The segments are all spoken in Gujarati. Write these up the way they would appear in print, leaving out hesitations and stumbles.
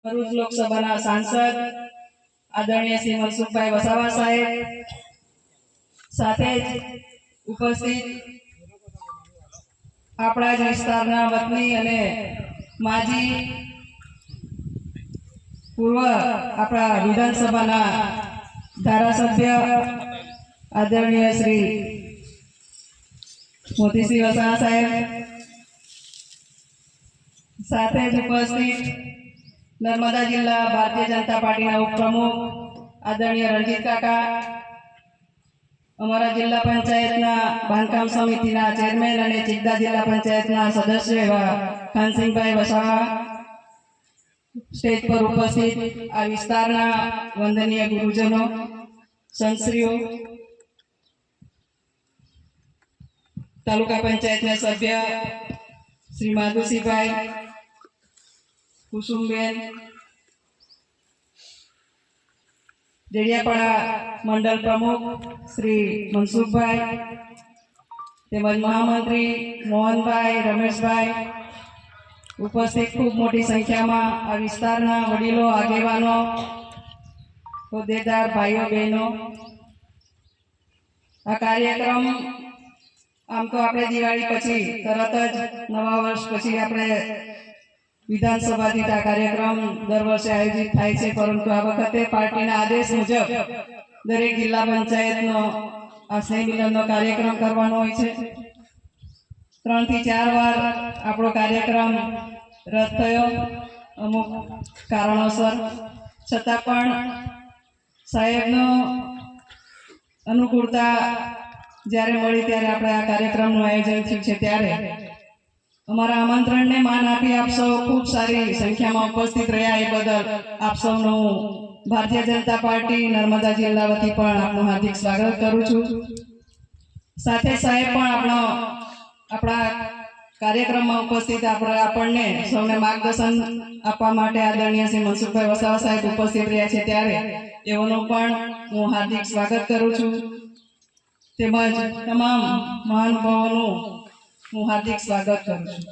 ભરૂચ લોકસભાના સાંસદ આદરણીય શ્રી મનસુખભાઈ વસાવા સાહેબ, સાથે જ ઉપસ્થિત આપણા જ વિસ્તારના વતની અને માજી પૂર્વ આપણા વિધાનસભાના ધારાસભ્ય આદરણીય શ્રી મોતીસિંહ વસાવા સાહેબ, સાથે જ ઉપસ્થિત નર્મદા જિલ્લા ભારતીય જનતા પાર્ટીના ઉપપ્રમુખ આદરણીય રણજીત કાકા, અમારા જિલ્લા પંચાયતના બાંધકામ સમિતિના ચેરમેન અને ચિકદા જિલ્લા પંચાયતના સદસ્ય એવા ખાનસિંહભાઈ વસાવા, સ્ટેજ પર ઉપસ્થિત આ વિસ્તારના વંદનીય ગુરુજનો, સંતશ્રીઓ, તાલુકા પંચાયતના સભ્ય શ્રી માધુસિંહભાઈ, કુસુમબેન, દેડિયાપાડા મંડળ પ્રમુખ શ્રી મનસુખભાઈ, તેમજ મહામંત્રી મોહનભાઈ, રમેશભાઈ, ઉપસ્થિત ખૂબ મોટી સંખ્યામાં આ વિસ્તારના વડીલો, આગેવાનો, હોદ્દેદાર ભાઈઓ બહેનો, આ કાર્યક્રમ આમ તો આપણે દિવાળી પછી તરત જ નવા વર્ષ પછી આપણે વિધાનસભાથી આ કાર્યક્રમ દર વર્ષે આયોજિત થાય છે, પરંતુ આ વખતે પાર્ટીના આદેશ મુજબ દરેક જિલ્લા પંચાયતનો આ સ્નેહ મિલનનો કાર્યક્રમ કરવાનો હોય છે. 3 થી 4 વાર આપણો કાર્યક્રમ રદ થયો અમુક કારણોસર, છતાં પણ સાહેબનો અનુકૂળતા જ્યારે મળી ત્યારે આપણે આ કાર્યક્રમનું આયોજન થયું છે. ત્યારે અમારા આમંત્રણને માન આપી આપ સૌ ખૂબ સારી સંખ્યામાં ઉપસ્થિત રહ્યા એ બદલ આપ સૌનું ભારતીય જનતા પાર્ટી નર્મદા જિલ્લા વતી પણ આપનું હાર્દિક સ્વાગત કરું છું. સાથે સાહેબ પણ આપણા કાર્યક્રમમાં ઉપસ્થિત આપણને સૌને માર્ગદર્શન આપવા માટે આદરણીય શ્રી મનસુખભાઈ વસાવા સાહેબ ઉપસ્થિત રહ્યા છે, ત્યારે એઓનું પણ હું હાર્દિક સ્વાગત કરું છું. તેમજ તમામ મહાનુભાવોનું હું હાર્દિક સ્વાગત કરું છું.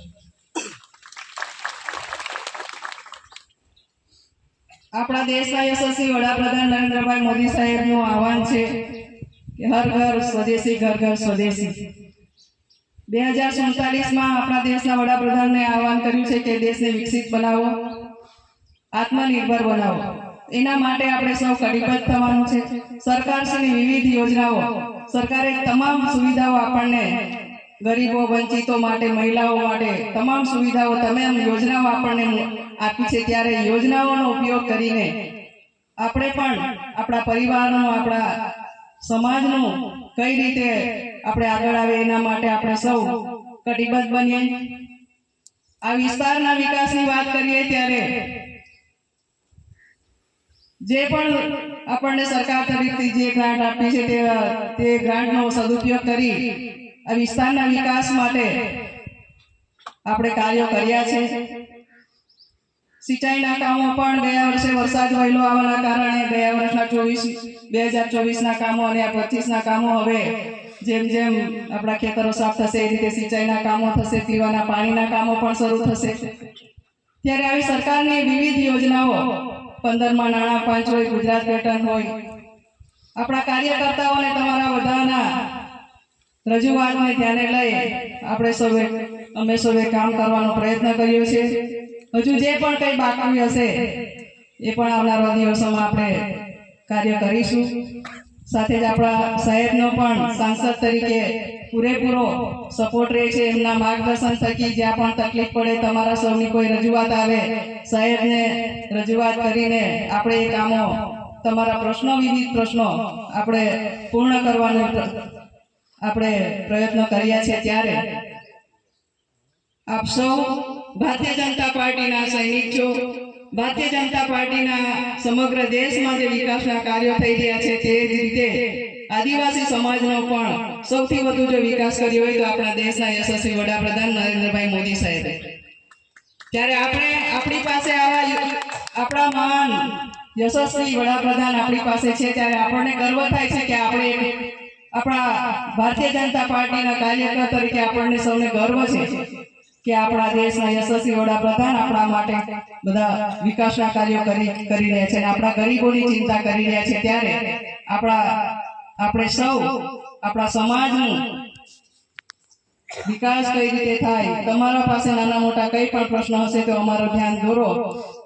આપણા દેશના યશસ્વી વડાપ્રધાન નરેન્દ્રભાઈ મોદી સાહેબનું આહવાન છે કે હર ઘર સ્વદેશી, ઘર ઘર સ્વદેશી. 2047માં આપણા દેશના વડાપ્રધાનને આહવાન કર્યું છે કે દેશને વિકસિત બનાવો, આત્મનિર્ભર બનાવો. એના માટે આપણે સૌ કટિબદ્ધ થવાનું છે. સરકારની વિવિધ યોજનાઓ, સરકારે તમામ સુવિધાઓ આપણને ગરીબો, વંચિતો માટે, મહિલાઓ માટે તમામ સુવિધાઓ, તમામ યોજનાઓ આપણને આપી છે. ત્યારે યોજનાઓનો ઉપયોગ કરીને આપણે પણ આપણા પરિવારનું, આપણા સમાજનું કઈ રીતે આપણે આગળ આવે એના માટે આપણે સૌ કટિબદ્ધ બનીએ. આ વિસ્તારના વિકાસની વાત કરીએ ત્યારે જે પણ આપણને સરકાર તરફથી જે ગ્રાન્ટ આપી છે તે ગ્રાન્ટનો સદુપયોગ કરી આ વિસ્તારના વિકાસ માટે આપણે કાર્યો કર્યા છે. સિંચાઈના કામો પણ ગયા વર્ષે વરસાદ વહેલો આવવાના કારણે ગયા વર્ષના 2024ના કામો અને 25ના કામો હવે જેમ જેમ આપણા ખેતરો સાફ થશે એ રીતે સિંચાઈના કામો થશે, પીવાના પાણીના કામો પણ શરૂ થશે. ત્યારે આવી સરકારની વિવિધ યોજનાઓ, 15માં નાણાં પંચ હોય, ગુજરાત પેટર્ન હોય, આપણા કાર્યકર્તાઓને તમારા બધાના રજૂઆતને ધ્યાને લઈ અમે સૌએ કામ કરવાનો પ્રયત્ન કર્યો છે. હજુ જે પણ કંઈ બાકી હશે એ પણ આવનારા દિવસોમાં આપણે કાર્ય કરીશું. સાથે જ આપણા સાહેબનો પણ સાંસદ તરીકે પૂરેપૂરો સપોર્ટ રહે છે. એમના માર્ગદર્શન થકી જ્યાં પણ તકલીફ પડે, તમારા સૌની કોઈ રજૂઆત આવે, સાહેબને રજૂઆત કરીને આપણે એ કામો, તમારા પ્રશ્નો, વિવિધ પ્રશ્નો આપણે પૂર્ણ કરવાનો આપણે પ્રયત્ન કર્યા છે. ત્યારે આપ સૌ ભારતીય જનતા પાર્ટીના સૈનિક છો. ભારતીય જનતા પાર્ટીના સમગ્ર દેશમાં જે વિકાસના કાર્યો થઈ રહ્યા છે તે જ રીતે આદિવાસી સમાજનો પણ સૌથી વધુ જો વિકાસ કર્યો હોય તો આપણા દેશના યશસ્વી વડાપ્રધાન નરેન્દ્રભાઈ મોદી સાહેબે. ત્યારે આપણી પાસે આપણા મહાન યશસ્વી વડાપ્રધાન આપણી પાસે છે, ત્યારે આપણને ગર્વ થાય છે કે આપણે આપણા ભારતીય જનતા પાર્ટીના કાર્યકર તરીકે આપણને સૌને ગર્વ છે કે આપણા દેશના યશસ્વી વડાપ્રધાન આપણા માટે બધા વિકાસના કાર્યો કરી રહ્યા છે અને આપણા ગરીબોની ચિંતા કરી રહ્યા છે, ત્યારે આપણે સૌ આપણા સમાજનું વિકાસ કઈ રીતે થાય, તમારા પાસે નાના મોટા કઈ પણ પ્રશ્ન હશે તો અમારું ધ્યાન દોરો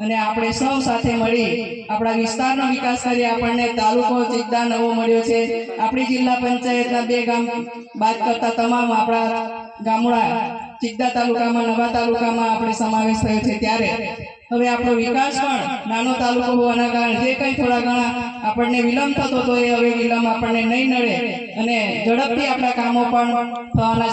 અને આપણે સૌ સાથે મળી આપણા વિસ્તારનો વિકાસ કરીએ. આપણને તાલુકો ચિકદા નવો મળ્યો છે. આપણી જિલ્લા પંચાયતના 2 ગામ બાદ કરતા તમામ આપણા ગામડા ચિકદા તાલુકામાં, નવા તાલુકામાં આપણે સમાવેશ થયો છે, ત્યારે હવે આપણો વિકાસ પણ નાનો તાલુકો હોવાના કારણે જે કંઈ થોડા ઘણા આપણને વિલંબ થતો હતો એ હવે વિલંબ આપણને નહીં નડે અને ઝડપથી આપણા કામો પણ થવાના છે.